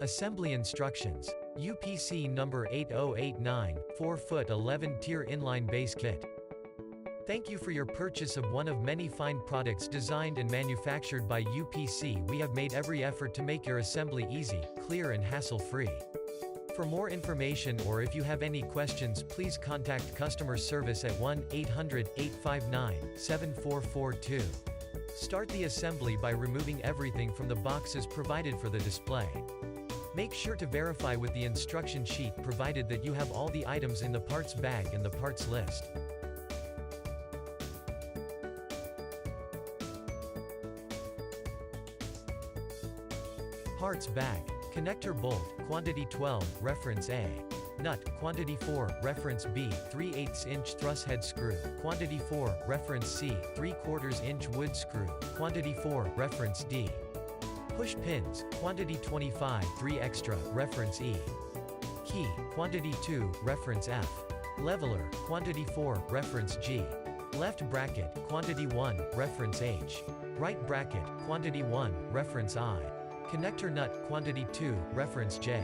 Assembly instructions. UPC number 8089, 4-foot 11-tier inline base kit. Thank you for your purchase of one of many fine products designed and manufactured by UPC. We have made every effort to make your assembly easy, clear and hassle-free. For more information or if you have any questions, please contact customer service at 1-800-859-7442. Start the assembly by removing everything from the boxes provided for the display. Make sure to verify with the instruction sheet provided that you have all the items in the parts bag and the parts list. Parts bag. Connector bolt, quantity 12, reference A. Nut, quantity 4, reference B, 3/8 inch thrust head screw, quantity 4, reference C, 3/4 inch wood screw, quantity 4, reference D. Push pins, quantity 25, 3 extra, reference E. Key, quantity 2, reference F. Leveler, quantity 4, reference G. Left bracket, quantity 1, reference H. Right bracket, quantity 1, reference I. Connector nut, quantity 2, reference J.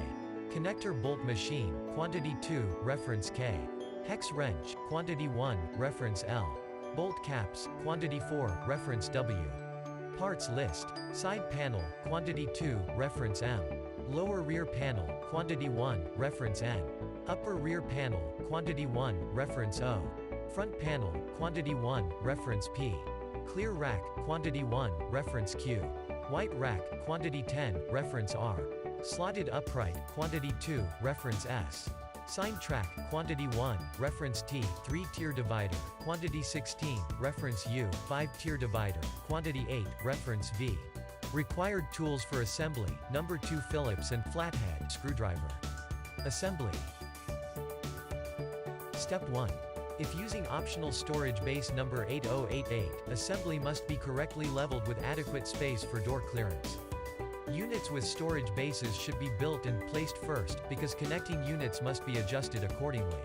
Connector bolt machine, quantity 2, reference K. Hex wrench, quantity 1, reference L. Bolt caps, quantity 4, reference W. Parts list. Side panel, quantity 2, reference M. Lower rear panel, quantity 1, reference N. Upper rear panel, quantity 1, reference O. Front panel, quantity 1, reference P. Clear rack, quantity 1, reference Q. White rack, quantity 10, reference R. Slotted upright, quantity 2, reference S. Sign track, quantity 1, reference T, 3-tier divider, quantity 16, reference U, 5-tier divider, quantity 8, reference V. Required tools for assembly, number 2 Phillips and flathead screwdriver. Assembly. Step 1. If using optional storage base number 8088, assembly must be correctly leveled with adequate space for door clearance. Units with storage bases should be built and placed first, because connecting units must be adjusted accordingly.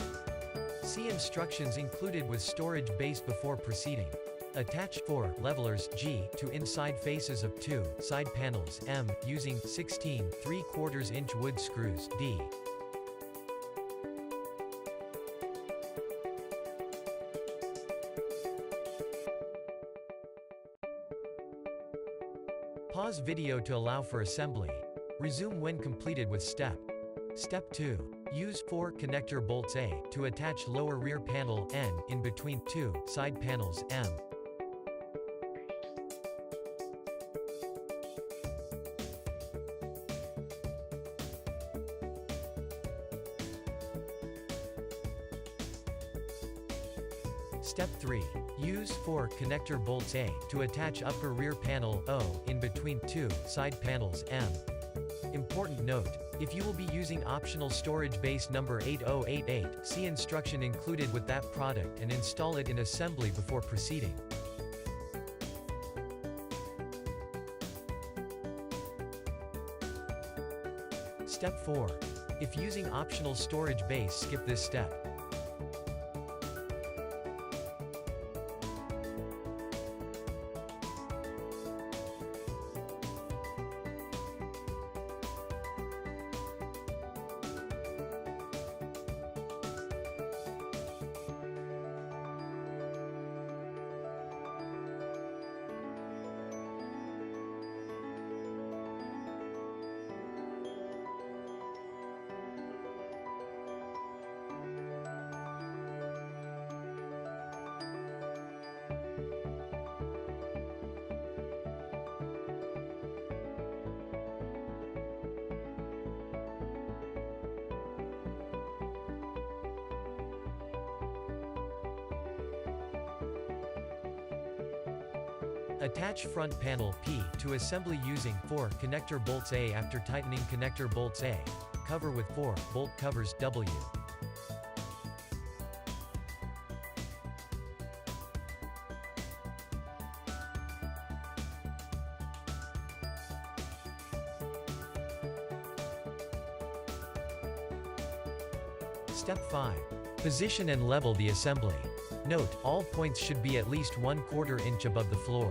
See instructions included with storage base before proceeding. Attach 4 levelers G to inside faces of 2 side panels M, using 16 3/4 inch wood screws D. Pause video to allow for assembly. Resume when completed with step. Step 2. Use 4 connector bolts A to attach lower rear panel N in between 2 side panels M. Step 3. Use 4 connector bolts A to attach upper rear panel O in between 2 side panels M. Important note: if you will be using optional storage base number 8088, see instruction included with that product and install it in assembly before proceeding. Step 4. If using optional storage base, skip this step. Attach front panel P to assembly using 4 connector bolts A. After tightening connector bolts A, cover with 4 bolt covers W. Step 5. Position and level the assembly. Note, all points should be at least 1/4 inch above the floor.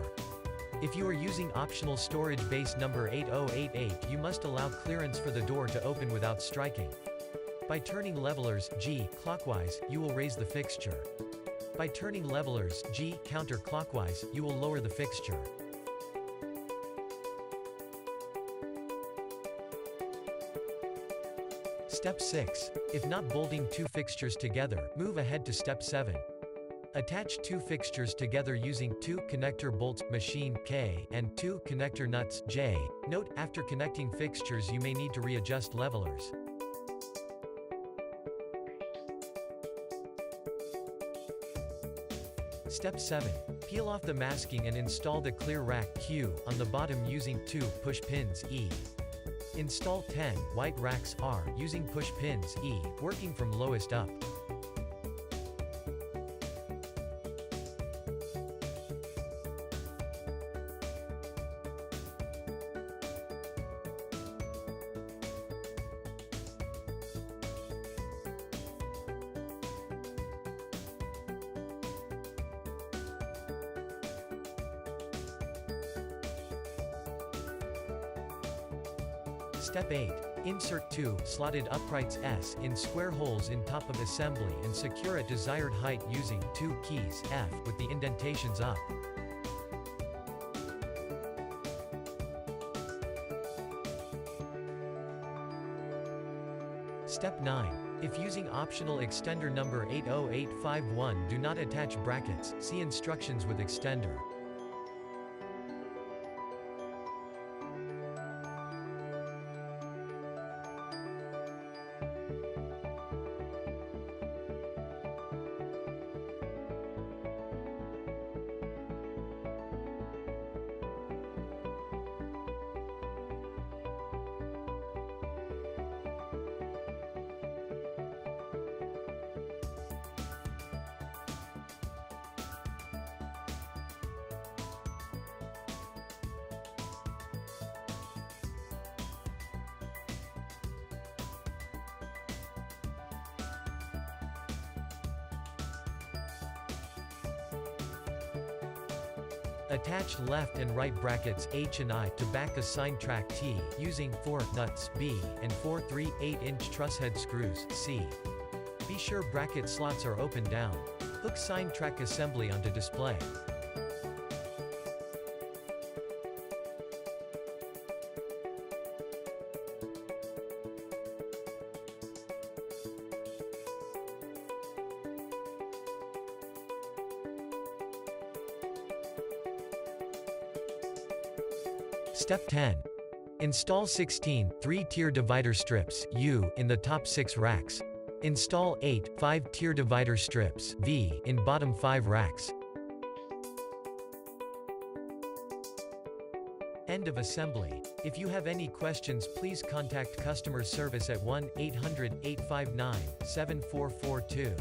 If you are using optional storage base number 8088, you must allow clearance for the door to open without striking. By turning levelers G clockwise, you will raise the fixture. By turning levelers G counterclockwise, you will lower the fixture. Step 6. If not bolting two fixtures together, move ahead to Step 7. Attach two fixtures together using 2 connector bolts, machine K, and 2 connector nuts J. Note, after connecting fixtures you may need to readjust levelers. Step 7. Peel off the masking and install the clear rack Q on the bottom using 2 push pins E. Install 10 white racks R using push pins E, working from lowest up. Step 8. Insert 2 slotted uprights S in square holes in top of assembly and secure at desired height using 2 keys F with the indentations up. Step 9. If using optional extender number 80851, do not attach brackets, see instructions with extender. Attach left and right brackets H and I to back assigned track T, using 4 nuts B and 4 3/8-inch truss head screws C. Be sure bracket slots are open down. Hook sign track assembly onto display. Step 10. Install 16 3-tier divider strips U in the top 6 racks. Install 8 5-tier divider strips V in bottom 5 racks. End of assembly. If you have any questions, please contact customer service at 1-800-859-7442.